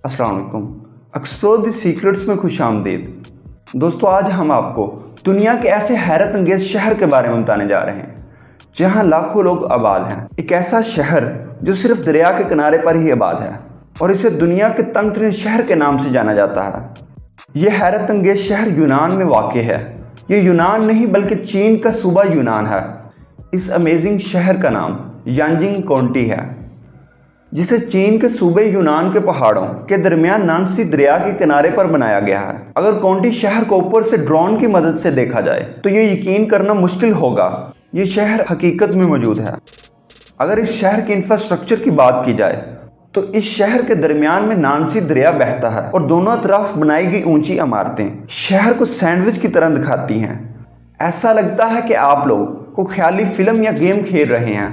अस्सलाम वालेकुम। Explore the secrets में खुश आमदीद। दोस्तों, आज हम आपको दुनिया के ऐसे हैरत अंगेज शहर के बारे में बताने जा रहे हैं जहां लाखों लोग आबाद हैं। एक ऐसा शहर जो सिर्फ दरिया के किनारे पर ही आबाद है और इसे दुनिया के तंग तरीन शहर के नाम से जाना जाता है। यह हैरत अंगेज शहर यूनान में वाक़ है। ये यूनान नहीं बल्कि चीन का सूबा यूनान है। इस अमेजिंग शहर का नाम यांजिंग काउंटी है, जिसे चीन के सूबे यूनान के पहाड़ों के दरमियान नांसी दरिया के किनारे पर बनाया गया है। अगर काउंटी शहर को ऊपर से ड्रोन की मदद से देखा जाए तो ये यकीन करना मुश्किल होगा ये शहर हकीकत में मौजूद है। अगर इस शहर की इंफ्रास्ट्रक्चर की बात की जाए तो इस शहर के दरमियान में नांसी दरिया बहता है और दोनों तरफ बनाई गई ऊंची इमारतें शहर को सैंडविच की तरह दिखाती हैं। ऐसा लगता है कि आप लोग को ख्याली फिल्म या गेम खेल रहे हैं।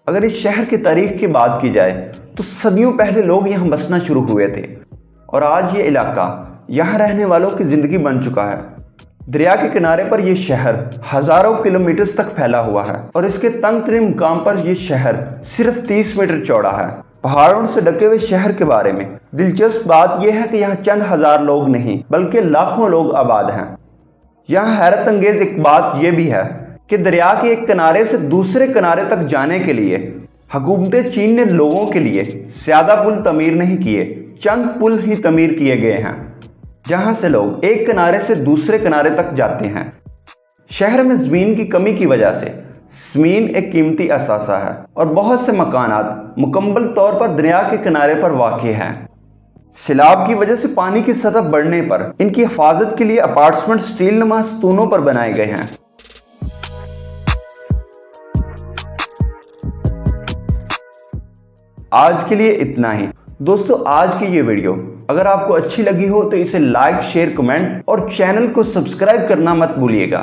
अगर इस शहर की तारीख की बात की जाए तो सदियों पहले लोग यहाँ बसना शुरू हुए थे और आज ये इलाका यहाँ रहने वालों की जिंदगी बन चुका है। दरिया के किनारे पर यह शहर हजारों किलोमीटर तक फैला हुआ है और इसके तंग तरीन मुकाम पर यह शहर सिर्फ 30 मीटर चौड़ा है। पहाड़ों से ढके हुए शहर के बारे में दिलचस्प बात यह है कि यहाँ चंद हजार लोग नहीं बल्कि लाखों लोग आबाद हैं। यहाँ हैरत अंगेज एक बात यह भी है कि दरिया के एक किनारे से दूसरे किनारे तक जाने के लिए हुकूमत चीन ने लोगों के लिए ज्यादा पुल तमीर नहीं किए, चंद पुल ही तमीर किए गए हैं जहां से लोग एक किनारे से दूसरे किनारे तक जाते हैं। शहर में ज़मीन की कमी की वजह से ज़मीन एक कीमती असासा है और बहुत से मकानात मुकम्मल तौर पर दरिया के किनारे पर वाक़ई हैं। सैलाब की वजह से पानी की सतह बढ़ने पर इनकी हिफाजत के लिए अपार्टमेंट स्टील नुमा स्तूनों पर बनाए गए हैं। आज के लिए इतना ही दोस्तों। आज की ये वीडियो अगर आपको अच्छी लगी हो तो इसे लाइक, शेयर, कमेंट और चैनल को सब्सक्राइब करना मत भूलिएगा।